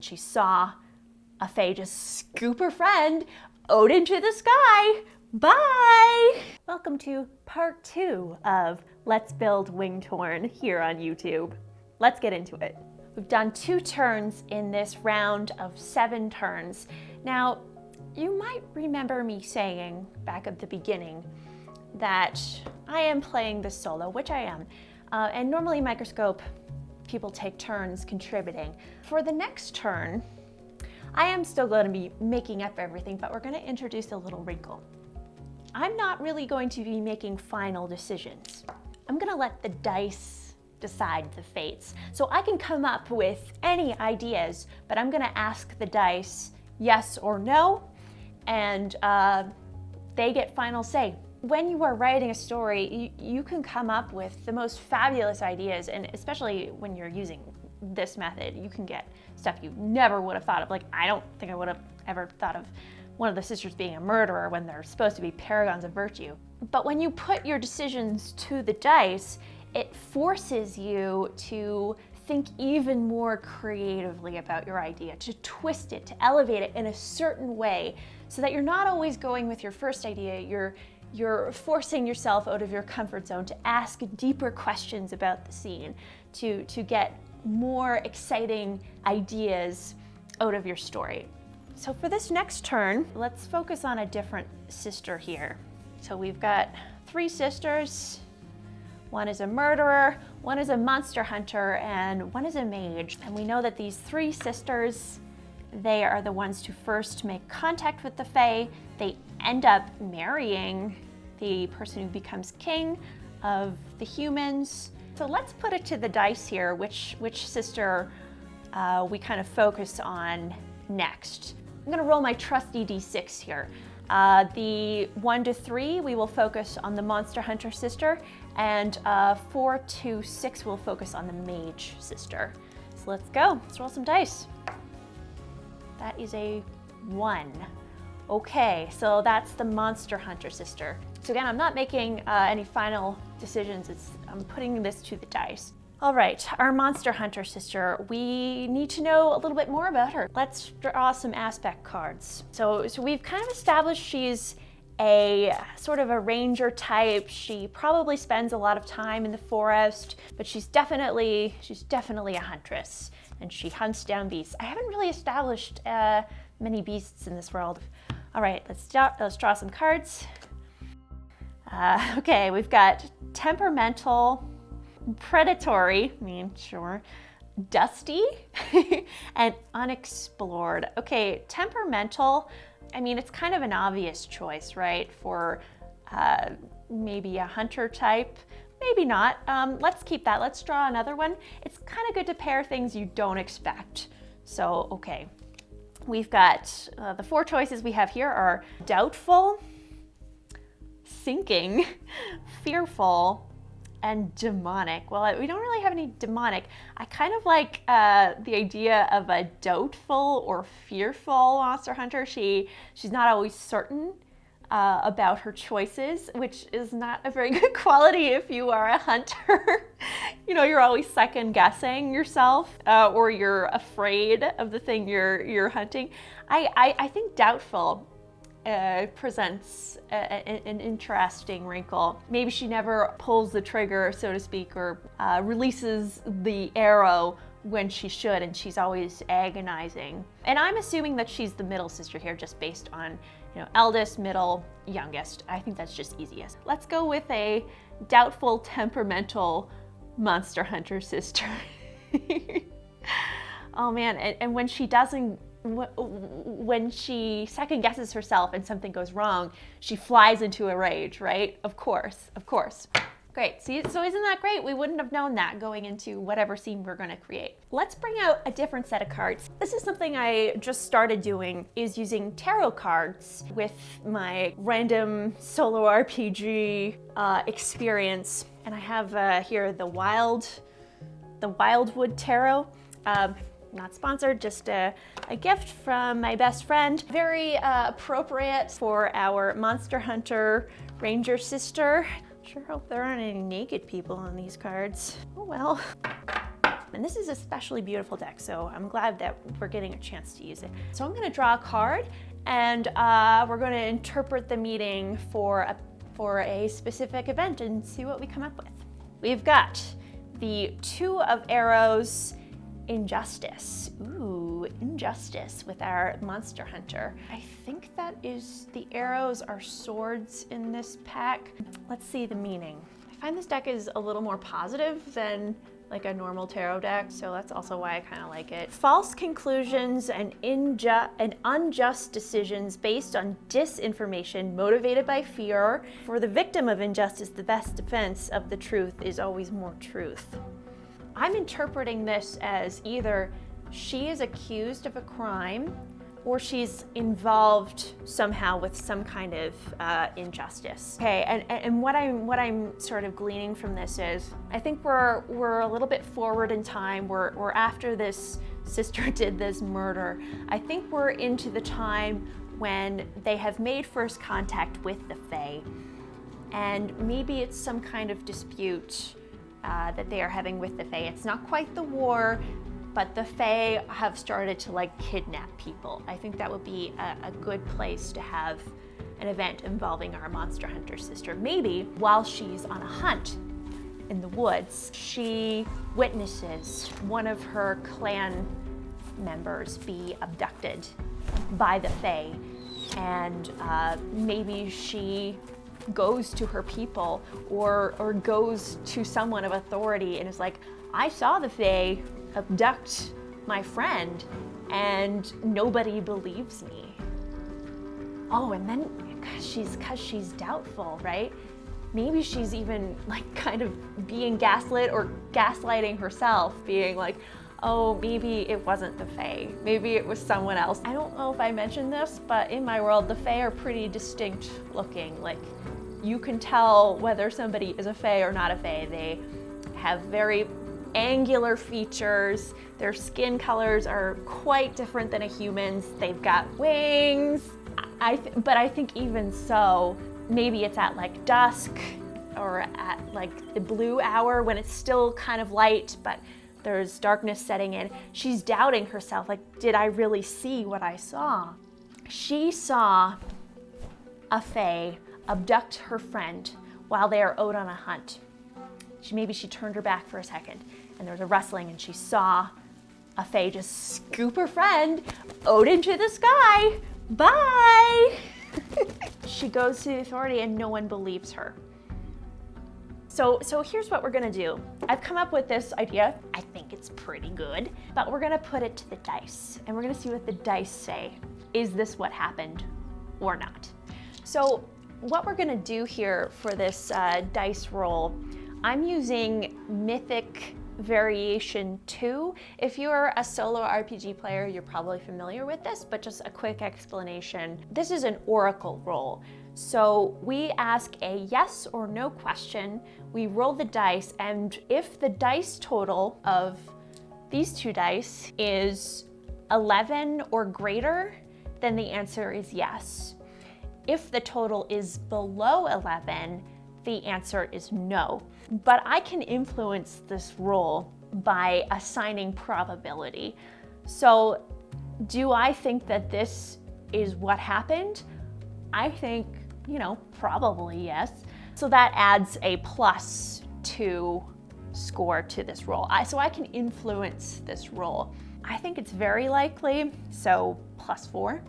She saw a fae just scoop her friend out into the sky. Bye! Welcome to part 2 of Let's Build Wingtorn here on YouTube. Let's get into it. We've done 2 turns in this round of 7 turns. Now, you might remember me saying back at the beginning that I am playing this solo, which I am. And normally Microscope, people take turns contributing. For the next turn, I am still going to be making up everything, but we're going to introduce a little wrinkle. I'm not really going to be making final decisions. I'm going to let the dice decide the fates. So I can come up with any ideas, but I'm going to ask the dice yes or no, and they get final say. When you are writing a story, you can come up with the most fabulous ideas, and especially when you're using this method, you can get stuff you never would have thought of. Like, I don't think I would have ever thought of one of the sisters being a murderer when they're supposed to be paragons of virtue. But when you put your decisions to the dice, it forces you to think even more creatively about your idea, to twist it, to elevate it in a certain way, so that you're not always going with your first idea. You're forcing yourself out of your comfort zone to ask deeper questions about the scene, to get more exciting ideas out of your story. So for this next turn, let's focus on a different sister here. So we've got 3 sisters. One is a murderer, one is a monster hunter, and one is a mage. And we know that these 3 sisters, they are the ones to first make contact with the fae. They end up marrying the person who becomes king of the humans. So let's put it to the dice here, which sister we kind of focus on next. I'm gonna roll my trusty d6 here. The 1 to 3, we will focus on the monster hunter sister, and 4 to 6 we'll focus on the mage sister. So let's go, let's roll some dice. That is a 1. Okay, so that's the monster hunter sister. So again, I'm not making any final decisions. I'm putting this to the dice. All right, our monster hunter sister, we need to know a little bit more about her. Let's draw some aspect cards. So we've kind of established she's a sort of a ranger type. She probably spends a lot of time in the forest, but she's definitely a huntress, and she hunts down beasts. I haven't really established many beasts in this world. All right, let's draw some cards. Okay, we've got temperamental, predatory, I mean, sure, dusty, and unexplored. Okay, temperamental, I mean, it's kind of an obvious choice, right? For maybe a hunter type, maybe not. Let's keep that. Let's draw another one. It's kind of good to pair things you don't expect. So, okay. We've got the 4 choices we have here are doubtful, sinking, fearful, and demonic. Well, we don't really have any demonic. I kind of like the idea of a doubtful or fearful monster hunter. She's not always certain about her choices, which is not a very good quality if you are a hunter. You know, you're always second guessing yourself, or you're afraid of the thing you're hunting. I think doubtful presents an interesting wrinkle. Maybe she never pulls the trigger, so to speak, or releases the arrow when she should, and she's always agonizing. And I'm assuming that she's the middle sister here, just based on, you know, eldest, middle, youngest. I think that's just easiest. Let's go with a doubtful, temperamental monster hunter sister. Oh man, and when she doesn't, when she second guesses herself and something goes wrong, she flies into a rage, right? Of course. Great, see, so isn't that great? We wouldn't have known that going into whatever scene we're gonna create. Let's bring out a different set of cards. This is something I just started doing, is using tarot cards with my random solo RPG experience. And I have here the Wildwood Tarot. Not sponsored, just a gift from my best friend. Very appropriate for our monster hunter ranger sister. Sure hope there aren't any naked people on these cards. Oh well. And this is a especially beautiful deck, so I'm glad that we're getting a chance to use it. So I'm gonna draw a card, and we're gonna interpret the meaning for a specific event and see what we come up with. We've got the Two of Arrows, Injustice. Ooh, injustice with our monster hunter. I think that is, the arrows are swords in this pack. Let's see the meaning. I find this deck is a little more positive than like a normal tarot deck, so that's also why I kind of like it. False conclusions and unjust decisions based on disinformation motivated by fear. For the victim of injustice, the best defense of the truth is always more truth. I'm interpreting this as either she is accused of a crime or she's involved somehow with some kind of injustice. Okay, and what I'm sort of gleaning from this is, I think we're a little bit forward in time. We're after this sister did this murder. I think we're into the time when they have made first contact with the Fae, and maybe it's some kind of dispute that they are having with the Fae. It's not quite the war, but the Fae have started to like kidnap people. I think that would be a good place to have an event involving our monster hunter sister. Maybe while she's on a hunt in the woods, she witnesses one of her clan members be abducted by the Fae, and maybe she goes to her people or goes to someone of authority and is like, I saw the Fae abduct my friend and nobody believes me. Oh, and then because she's doubtful, right? Maybe she's even like kind of being gaslit or gaslighting herself, being like, oh, maybe it wasn't the Fae. Maybe it was someone else. I don't know if I mentioned this, but in my world, the Fae are pretty distinct looking. Like, you can tell whether somebody is a Fae or not a Fae. They have very angular features. Their skin colors are quite different than a human's. They've got wings. But I think even so, maybe it's at like dusk or at like the blue hour when it's still kind of light, but there's darkness setting in. She's doubting herself, like, did I really see what I saw? She saw a Fae abduct her friend while they are out on a hunt. Maybe she turned her back for a second and there was a rustling and she saw a Fae just scoop her friend out into the sky. Bye! She goes to the authority and no one believes her. So here's what we're gonna do. I've come up with this idea. I think it's pretty good, but we're gonna put it to the dice and we're gonna see what the dice say. Is this what happened or not? So what we're gonna do here for this dice roll, I'm using Mythic Variation 2. If you're a solo RPG player, you're probably familiar with this, but just a quick explanation. This is an oracle roll. So we ask a yes or no question, we roll the dice, and if the dice total of these two dice is 11 or greater, then the answer is yes. If the total is below 11, the answer is no. But I can influence this roll by assigning probability. So do I think that this is what happened? I think, probably yes. So that adds a +2 score to this roll. So I can influence this roll. I think it's very likely, so +4,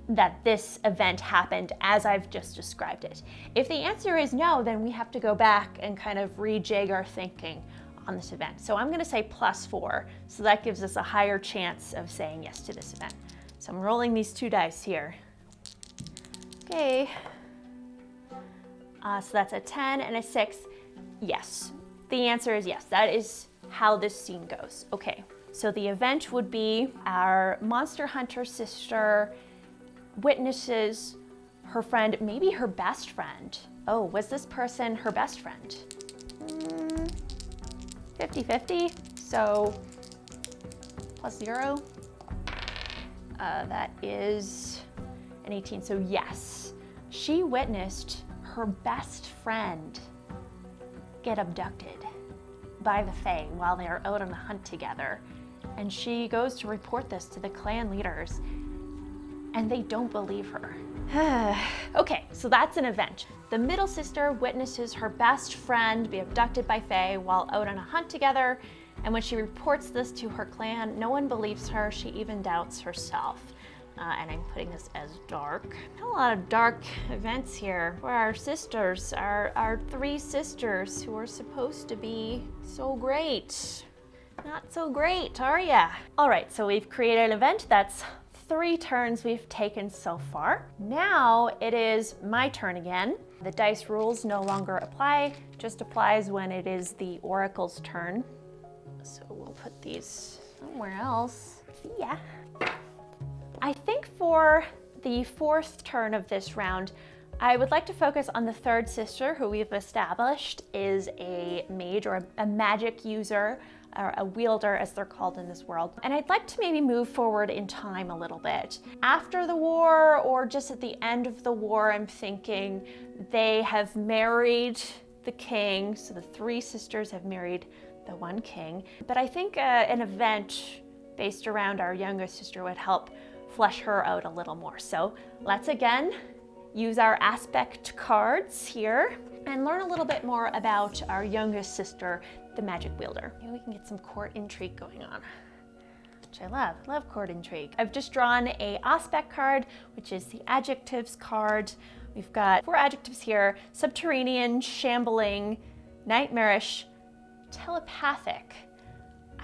that this event happened as I've just described it. If the answer is no, then we have to go back and kind of rejig our thinking on this event. So I'm gonna say +4, so that gives us a higher chance of saying yes to this event. So I'm rolling these two dice here. Okay, so that's a 10 and a 6. Yes, the answer is yes. That is how this scene goes. Okay, so the event would be our monster hunter sister witnesses her friend, maybe her best friend. Oh, was this person her best friend? 50-50, so +0. That is an 18, so yes. She witnessed her best friend get abducted by the Fae while they are out on a hunt together. And she goes to report this to the clan leaders, and they don't believe her. Okay, so that's an event. The middle sister witnesses her best friend be abducted by Fae while out on a hunt together, and when she reports this to her clan, no one believes her. She even doubts herself. And I'm putting this as dark. A lot of dark events here for our sisters, our three sisters who are supposed to be so great. Not so great, are ya? All right, so we've created an event. That's 3 turns we've taken so far. Now it is my turn again. The dice rules no longer apply, just applies when it is the Oracle's turn. So we'll put these somewhere else. Yeah. I think for the 4th turn of this round, I would like to focus on the 3rd sister, who we've established is a mage or a magic user, or a wielder as they're called in this world. And I'd like to maybe move forward in time a little bit. After the war, or just at the end of the war, I'm thinking they have married the king, so the 3 sisters have married the 1 king. But I think an event based around our youngest sister would help flesh her out a little more. So let's again use our aspect cards here and learn a little bit more about our youngest sister, the magic wielder. Maybe we can get some court intrigue going on, which I love court intrigue. I've just drawn a aspect card, which is the adjectives card. We've got 4 adjectives here: subterranean, shambling, nightmarish, telepathic.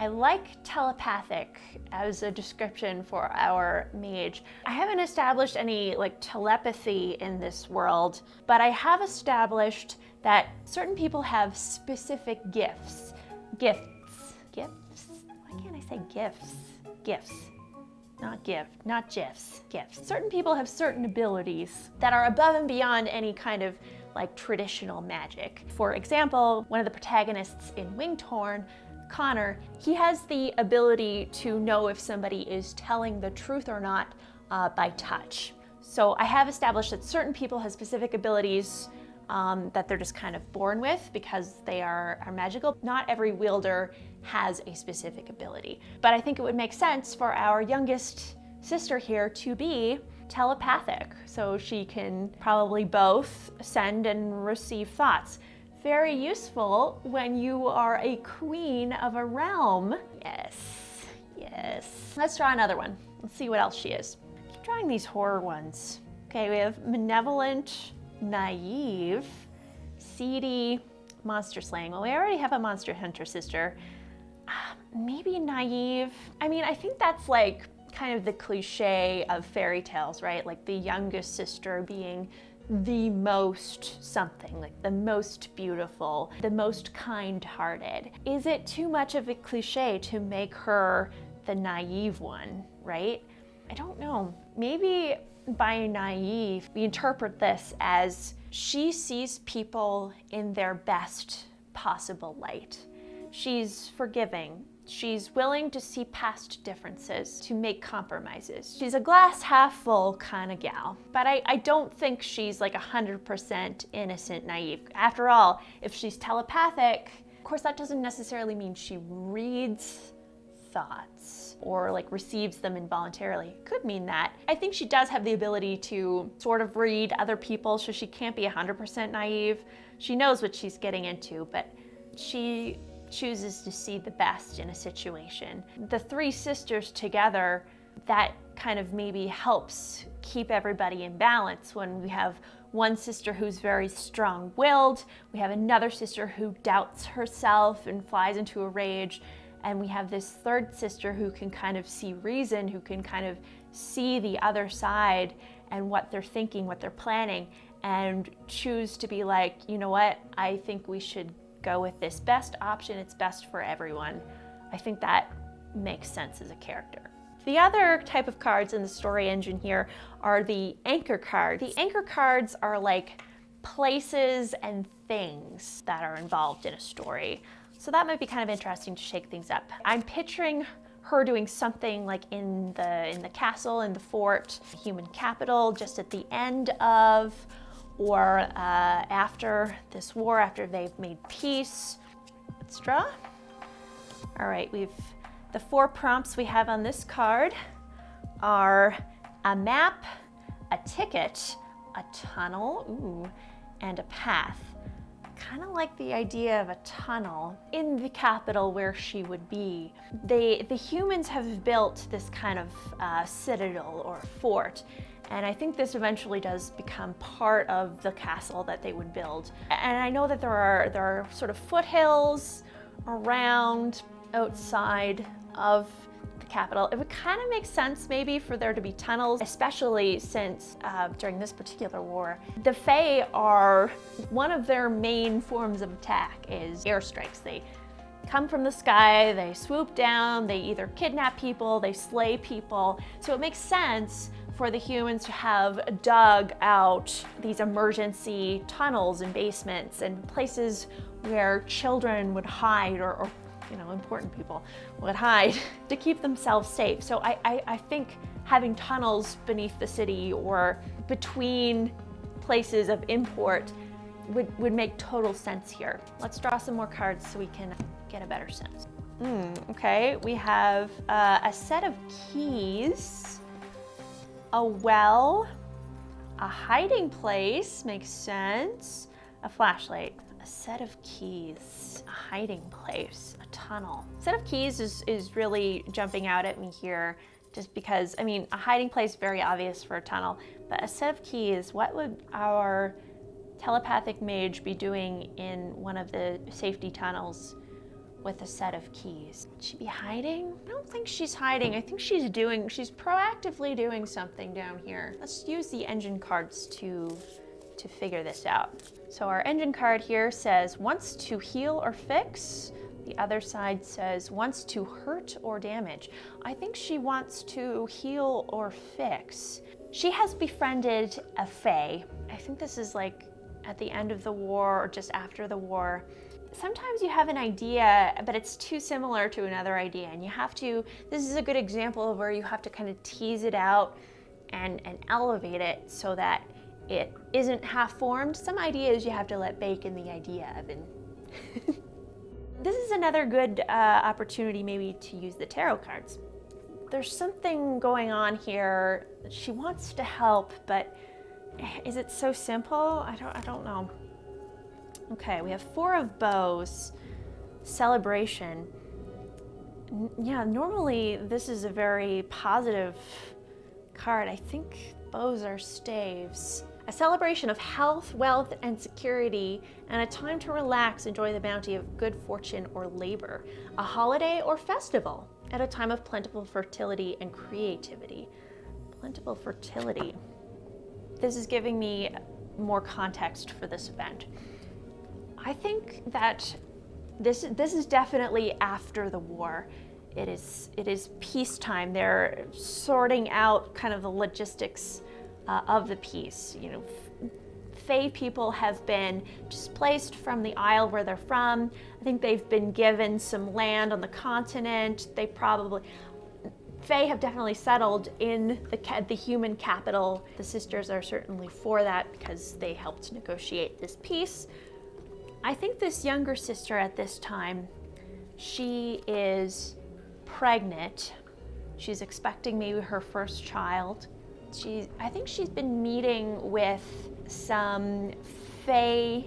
I like telepathic as a description for our mage. I haven't established any telepathy in this world, but I have established that certain people have specific gifts. Gifts? Why can't I say gifts? Gifts. Not gift, not gifs, gifts. Certain people have certain abilities that are above and beyond any kind of traditional magic. For example, one of the protagonists in Wingtorn, Connor, he has the ability to know if somebody is telling the truth or not by touch. So I have established that certain people have specific abilities that they're just kind of born with because they are magical. Not every wielder has a specific ability. But I think it would make sense for our youngest sister here to be telepathic. So she can probably both send and receive thoughts. Very useful when you are a queen of a realm. Yes, yes. Let's draw another one. Let's see what else she is. Keep drawing these horror ones. Okay, we have malevolent, naive, seedy, monster slaying. Well, we already have a monster hunter sister. Maybe naive. I mean, I think that's kind of the cliche of fairy tales, right? The youngest sister being the most something, the most beautiful, the most kind-hearted. Is it too much of a cliche to make her the naive one, right? I don't know. Maybe by naive, we interpret this as she sees people in their best possible light. She's forgiving. She's willing to see past differences, to make compromises. She's a glass half full kind of gal, but I don't think she's 100% innocent, naive. After all, if she's telepathic, of course that doesn't necessarily mean she reads thoughts or receives them involuntarily. It could mean that. I think she does have the ability to sort of read other people, so she can't be 100% naive. She knows what she's getting into, but she chooses to see the best in a situation. The 3 sisters together, that kind of maybe helps keep everybody in balance when we have one sister who's very strong-willed, we have another sister who doubts herself and flies into a rage, and we have this 3rd sister who can kind of see reason, who can kind of see the other side and what they're thinking, what they're planning, and choose to be you know what, I think we should go with this best option, it's best for everyone. I think that makes sense as a character. The other type of cards in the story engine here are the anchor cards. The anchor cards are places and things that are involved in a story. So that might be kind of interesting to shake things up. I'm picturing her doing something in the castle, in the fort, human capital, just at the end of, or after this war, after they've made peace. Let's draw. All right, the 4 prompts we have on this card are a map, a ticket, a tunnel, ooh, and a path. Kind of like the idea of a tunnel in the capital where she would be. The humans have built this kind of citadel or fort, and I think this eventually does become part of the castle that they would build. And I know that there are sort of foothills around outside of the capital. It would kind of make sense maybe for there to be tunnels, especially since during this particular war, the Fae are, one of their main forms of attack is airstrikes. They come from the sky, they swoop down, they either kidnap people, they slay people. So it makes sense for the humans to have dug out these emergency tunnels and basements and places where children would hide or you know, important people would hide to keep themselves safe. So I think having tunnels beneath the city or between places of import would make total sense here. Let's draw some more cards so we can get a better sense. Okay, we have a set of keys, a well, a hiding place, makes sense, a flashlight, a set of keys, a hiding place, a tunnel. A set of keys is really jumping out at me here just because, I mean, a hiding place, very obvious for a tunnel, but a set of keys, what would our telepathic mage be doing in one of the safety tunnels with a set of keys? Would she be hiding? I don't think she's hiding. I think she's proactively doing something down here. Let's use the engine cards to figure this out. So our engine card here says wants to heal or fix. The other side says wants to hurt or damage. I think she wants to heal or fix. She has befriended a Fae. I think this is like at the end of the war or just after the war. Sometimes you have an idea, but it's too similar to another idea, and you have to, this is a good example of where you have to kind of tease it out and elevate it so that it isn't half-formed. Some ideas you have to let bake in the idea oven. This is another good opportunity maybe to use the tarot cards. There's something going on here. She wants to help, but is it so simple? I don't know. Okay, we have 4 of bows, celebration. Yeah, normally this is a very positive card. I think bows are staves. A celebration of health, wealth, and security, and a time to relax, enjoy the bounty of good fortune or labor. A holiday or festival at a time of plentiful fertility and creativity. Plentiful fertility. This is giving me more context for this event. I think that this is definitely after the war. It is peacetime. They're sorting out kind of the logistics of the peace. You know, Fae people have been displaced from the isle where they're from. I think they've been given some land on the continent. Fae have definitely settled in the human capital. The sisters are certainly for that because they helped negotiate this peace. I think this younger sister at this time, she is pregnant. She's expecting maybe her first child. I think she's been meeting with some Fae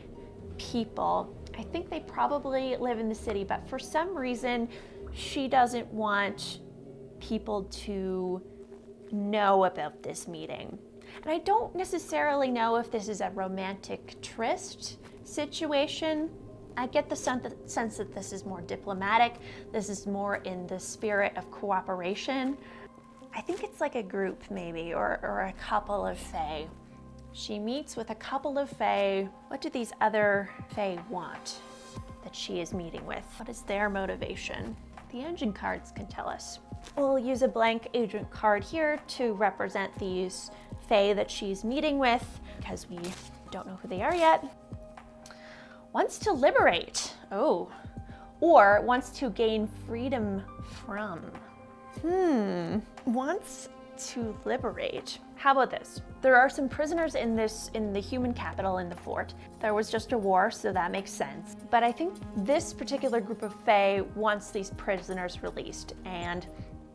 people. I think they probably live in the city, but for some reason, she doesn't want people to know about this meeting. And I don't necessarily know if this is a romantic tryst situation. I get the sense that this is more diplomatic. This is more in the spirit of cooperation. I think it's like a group maybe, or a couple of Fae. She meets with a couple of Fae. What do these other Fae want that she is meeting with? What is their motivation? The engine cards can tell us. We'll use a blank agent card here to represent these Fae that she's meeting with, because we don't know who they are yet. Wants to liberate, or wants to gain freedom from. Wants to liberate. How about this? There are some prisoners in the human capital in the fort. There was just a war, so that makes sense. But I think this particular group of Fae wants these prisoners released, and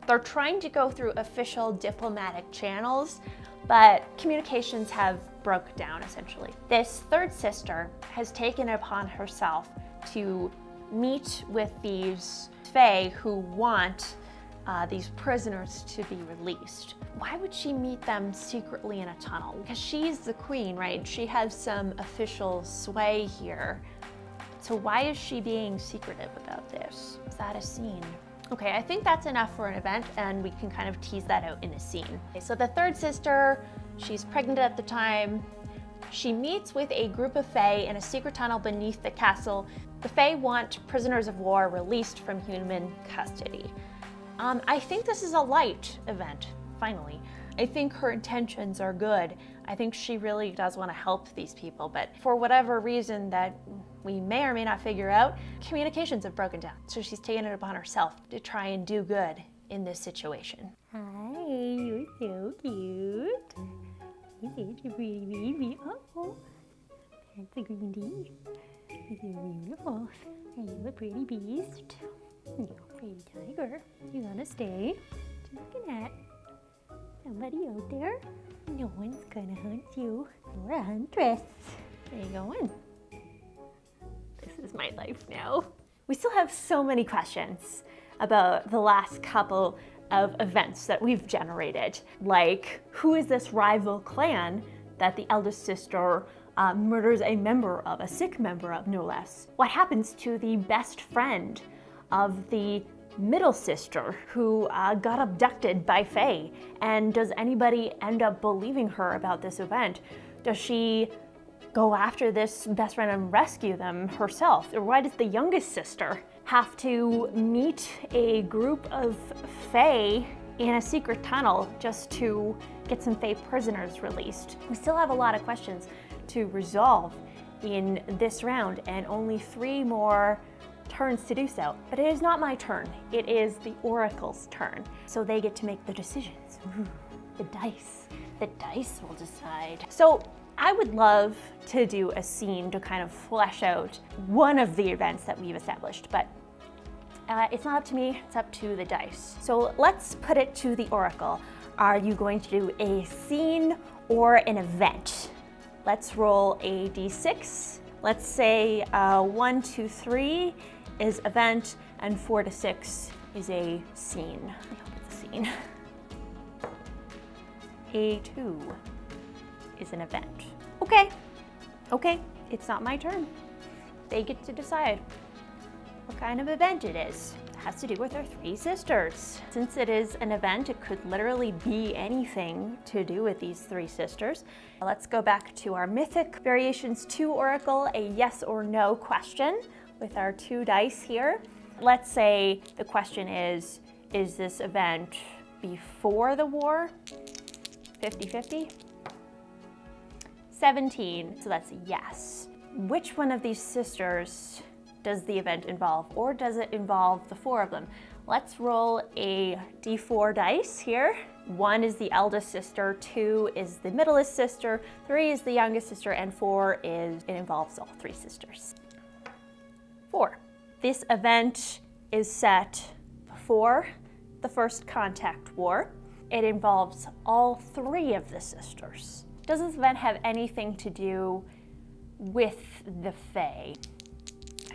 they're trying to go through official diplomatic channels, but communications have broke down essentially. This third sister has taken it upon herself to meet with these Fae who want these prisoners to be released. Why would she meet them secretly in a tunnel? Because she's the queen, right? She has some official sway here. So why is she being secretive about this? Is that a scene? Okay, I think that's enough for an event, and we can kind of tease that out in a scene. Okay, so the third sister, she's pregnant at the time. She meets with a group of Fae in a secret tunnel beneath the castle. The Fae want prisoners of war released from human custody. I think this is a light event, finally. I think her intentions are good. I think she really does want to help these people, but for whatever reason that we may or may not figure out, communications have broken down. So she's taken it upon herself to try and do good in this situation. Hi, you're so cute. You're such a pretty baby. Oh, that's a green tea. You're so beautiful. Are you a pretty beast? You're a pretty tiger. You wanna stay? What you looking at? Somebody out there? No one's gonna hunt you. You're a huntress. Where you going? This is my life now. We still have so many questions about the last couple of events that we've generated. Like, who is this rival clan that the eldest sister murders a member of, a sick member of, no less? What happens to the best friend of the middle sister who got abducted by Fae? And does anybody end up believing her about this event? Does she go after this best friend and rescue them herself? Or why does the youngest sister have to meet a group of Fae in a secret tunnel just to get some Fae prisoners released? We still have a lot of questions to resolve in this round, and only 3 more turns to do so. But it is not my turn. It is the Oracle's turn. So they get to make the decisions. Ooh, the dice. The dice will decide. So I would love to do a scene to kind of flesh out one of the events that we've established, but it's not up to me, it's up to the dice. So let's put it to the Oracle. Are you going to do a scene or an event? Let's roll a d6. Let's say 1, 2, 3 is event, and 4 to 6 is a scene. I hope it's a scene. A 2 is an event. Okay, it's not my turn. They get to decide what kind of event it is. It has to do with our 3 sisters. Since it is an event, it could literally be anything to do with these 3 sisters. Let's go back to our Mythic Variations 2 Oracle, a yes or no question with our 2 dice here. Let's say the question is this event before the war? 50-50? 17, so that's a yes. Which one of these sisters does the event involve, or does it involve the 4 of them? Let's roll a d4 dice here. 1 is the eldest sister, 2 is the middlest sister, 3 is the youngest sister, and 4 involves all 3 sisters. 4. This event is set before the First Contact War. It involves all 3 of the sisters. Does this event have anything to do with the Fae?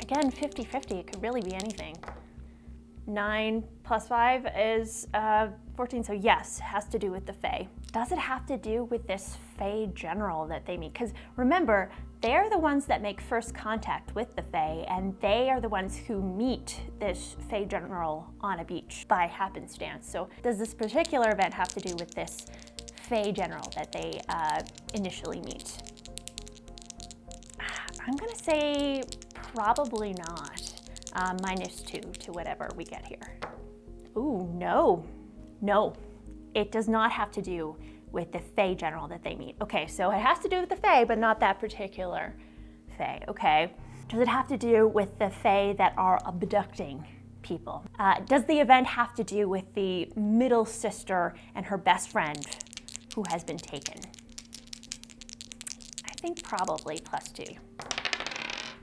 Again, 50-50, it could really be anything. 9 plus 5 is 14, so yes, it has to do with the Fae. Does it have to do with this Fae general that they meet? Because remember, they're the ones that make first contact with the Fae, and they are the ones who meet this Fae general on a beach by happenstance. So does this particular event have to do with this Fae general that they initially meet? I'm gonna say probably not. -2 to whatever we get here. Ooh, no. No, it does not have to do with the Fae general that they meet. Okay, so it has to do with the Fae, but not that particular Fae, okay? Does it have to do with the Fae that are abducting people. Does the event have to do with the middle sister and her best friend who has been taken? I think probably +2.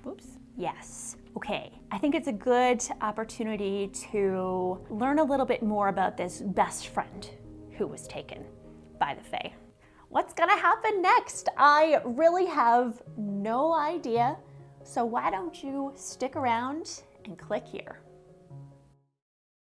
Whoops. Yes. Okay. I think it's a good opportunity to learn a little bit more about this best friend who was taken by the Fae. What's gonna happen next? I really have no idea. So why don't you stick around and click here.